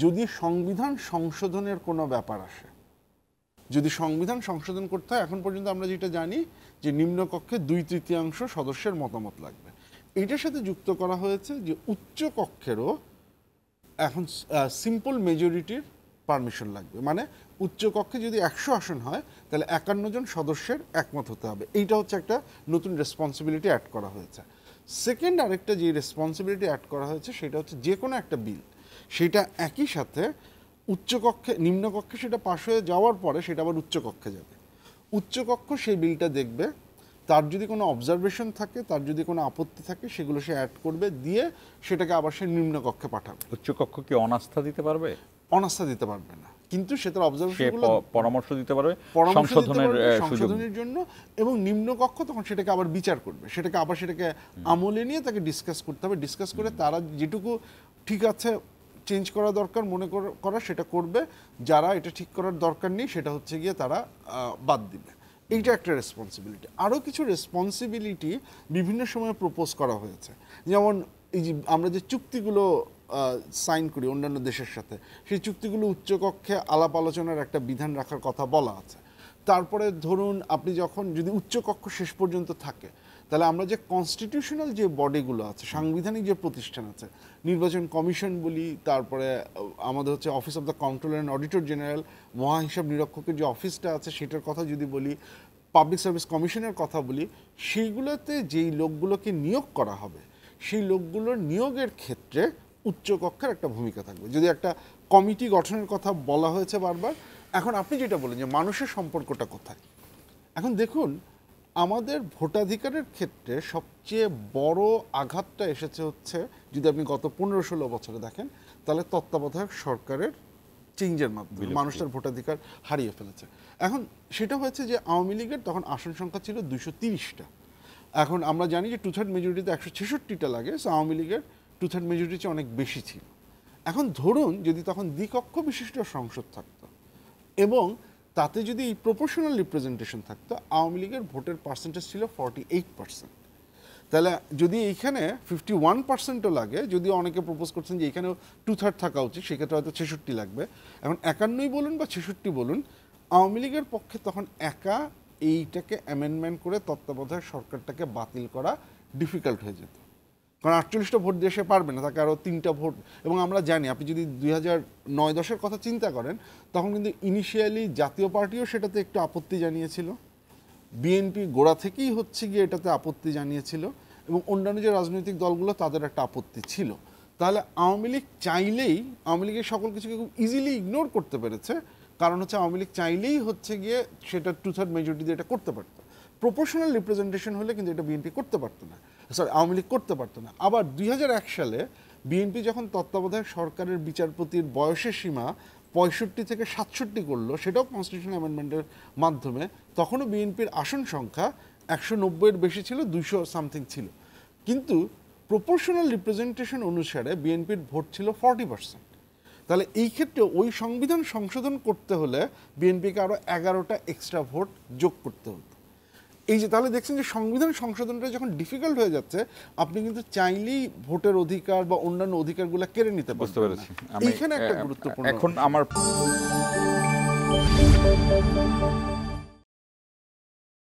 যদি সংবিধান সংশোধনের কোনো ব্যাপার আসে, যদি সংবিধান সংশোধন করতে হয়, এখন পর্যন্ত আমরা যেটা জানি যে নিম্নকক্ষে 2/3 সদস্যের মতামত লাগবে। এটার সাথে যুক্ত করা হয়েছে যে উচ্চ কক্ষেরও এখন সিম্পল মেজরিটির পারমিশন লাগবে। মানে উচ্চ কক্ষে যদি 100 আসন হয় তাহলে 51 জন সদস্যের একমত হতে হবে। এইটা হচ্ছে একটা নতুন রেসপন্সিবিলিটি অ্যাড করা হয়েছে। সেকেন্ড আরেকটা যে রেসপন্সিবিলিটি অ্যাড করা হয়েছে সেটা হচ্ছে যে কোনো একটা বিল, সেটা একই সাথে উচ্চকক্ষে নিম্নকক্ষে সেটা পাশ হয়ে যাওয়ার পরে সেটা আবার উচ্চকক্ষে যাবে। উচ্চকক্ষ সেই বিলটা দেখবে, তার যদি কোনো অবজারভেশন থাকে, তার যদি কোনো আপত্তি থাকে, সেগুলো সে অ্যাড করবে, দিয়ে সেটাকে আবার সে নিম্নকক্ষে পাঠাবে। উচ্চকক্ষ কি অনাস্থা দিতে পারবে? অনাস্থা দিতে পারবে না, কিন্তু সে তার অবজারভেশনগুলো পরামর্শ দিতে পারবে সংশোধনের জন্য, এবং নিম্নকক্ষ তখন সেটাকে আবার বিচার করবে, সেটাকে আমলে নিয়ে তাকে ডিসকাস করতে হবে। ডিসকাস করে তারা যেটুকু ঠিক আছে চেঞ্জ করা দরকার মনে করা সেটা করবে, যারা এটা ঠিক করার দরকার নেই সেটা হচ্ছে গিয়ে তারা বাদ দিবে। এইটা একটা রেসপন্সিবিলিটি। আরও কিছু রেসপন্সিবিলিটি বিভিন্ন সময় প্রপোজ করা হয়েছে, যেমন এই যে আমরা যে চুক্তিগুলো সাইন করি অন্যান্য দেশের সাথে, সেই চুক্তিগুলো উচ্চকক্ষে আলাপ আলোচনার একটা বিধান রাখার কথা বলা আছে। তারপরে ধরুন আপনি যখন যদি উচ্চকক্ষ শেষ পর্যন্ত থাকে, তাহলে আমরা যে কনস্টিটিউশনাল যে বডিগুলো আছে, সাংবিধানিক যে প্রতিষ্ঠান আছে, নির্বাচন কমিশন বলি, তারপরে আমাদের হচ্ছে office of the controller and auditor general, মহাহিসাব নিরীক্ষকের যে অফিসটা আছে সেটার কথা যদি বলি, পাবলিক সার্ভিস কমিশনের কথা বলি, সেইগুলোতে যেই লোকগুলোকে নিয়োগ করা হবে সেই লোকগুলোর নিয়োগের ক্ষেত্রে উচ্চকক্ষের একটা ভূমিকা থাকবে। যদি একটা কমিটি গঠনের কথা বলা হয়েছে বারবার, এখন আপনি যেটা বলেন যে মানুষের সম্পর্কটা কোথায়, এখন দেখুন আমাদের ভোটাধিকারের ক্ষেত্রে সবচেয়ে বড় আঘাতটা এসেছে হচ্ছে, যদি আপনি গত 15-16 বছরে দেখেন, তাহলে তত্ত্বাবধায়ক সরকারের চেঞ্জের মাধ্যমে মানুষ তার ভোটাধিকার হারিয়ে ফেলেছে। এখন সেটা হয়েছে যে আওয়ামী লীগের তখন আসন সংখ্যা ছিল 230টা, এখন আমরা জানি যে 2/3 মেজরিটিতে 166টা লাগে, সো আওয়ামী লীগের 2/3 মেজরিটি অনেক বেশি ছিল। এখন ধরুন যদি তখন দ্বিকক্ষ বিশিষ্ট সংসদ থাকতো এবং তাতে যদি এই প্রপোর্শনাল রিপ্রেজেন্টেশন থাকতো, আওয়ামী লীগের ভোটের পার্সেন্টেজ ছিল 48%। তাহলে যদি এইখানে 51%ও লাগে, যদি অনেকে প্রপোজ করছেন যে এখানেও 2/3 থাকা উচিত, সেক্ষেত্রে হয়তো 66 লাগবে। এখন 51 বলুন বা 66 বলুন, আওয়ামী লীগের পক্ষে তখন একা এইটাকে অ্যামেন্ডমেন্ট করে তত্ত্বাবধায়ক সরকারটাকে বাতিল করা ডিফিকাল্ট হয়ে যেত, কারণ 48টা ভোট দিয়ে সে পারবে না, তাকে আরও 3টা ভোট। এবং আমরা জানি আপনি যদি 2009-10-এর কথা চিন্তা করেন, তখন কিন্তু ইনিশিয়ালি জাতীয় পার্টিও সেটাতে একটু আপত্তি জানিয়েছিল, বিএনপি গোড়া থেকেই হচ্ছে গিয়ে এটাতে আপত্তি জানিয়েছিল, এবং অন্যান্য যে রাজনৈতিক দলগুলো তাদের একটা আপত্তি ছিল। তাহলে আওয়ামী লীগ চাইলেই, আওয়ামী লীগের সকল কিছুকে খুব ইজিলি ইগনোর করতে পেরেছে, কারণ হচ্ছে আওয়ামী লীগ চাইলেই হচ্ছে গিয়ে সেটা 2/3 মেজরিটি দিয়ে এটা করতে পারতো। প্রপোর্শনাল রিপ্রেজেন্টেশন হলে কিন্তু এটা বিএনপি করতে পারতো না, সরি আওয়ামী লীগ করতে পারতো না। আবার 2001 সালে বিএনপি যখন তত্ত্বাবধায়ক সরকারের বিচারপতির বয়সের সীমা 65 থেকে 67 করলো, সেটাও কনস্টিটিউশন অ্যামেন্ডমেন্টের মাধ্যমে, তখনও বিএনপির আসন সংখ্যা 190-এর বেশি ছিল, 200 সামথিং ছিল, কিন্তু প্রপোর্শনাল রিপ্রেজেন্টেশন অনুসারে বিএনপির ভোট ছিল 40%। তাহলে এই ক্ষেত্রে ওই সংবিধান সংশোধন করতে হলে বিএনপিকে আরও 11টা এক্সট্রা ভোট যোগ করতে হতো। এই যে তাহলে দেখছেন যে সংবিধান সংশোধনটা যখন ডিফিকাল্ট হয়ে যাচ্ছে, আপনি কিন্তু চাইলেই ভোটের অধিকার বা অন্যান্য অধিকারগুলো কেড়ে নিতে বুঝতে পেরেছি। এইখানে একটা গুরুত্বপূর্ণ এখন আমার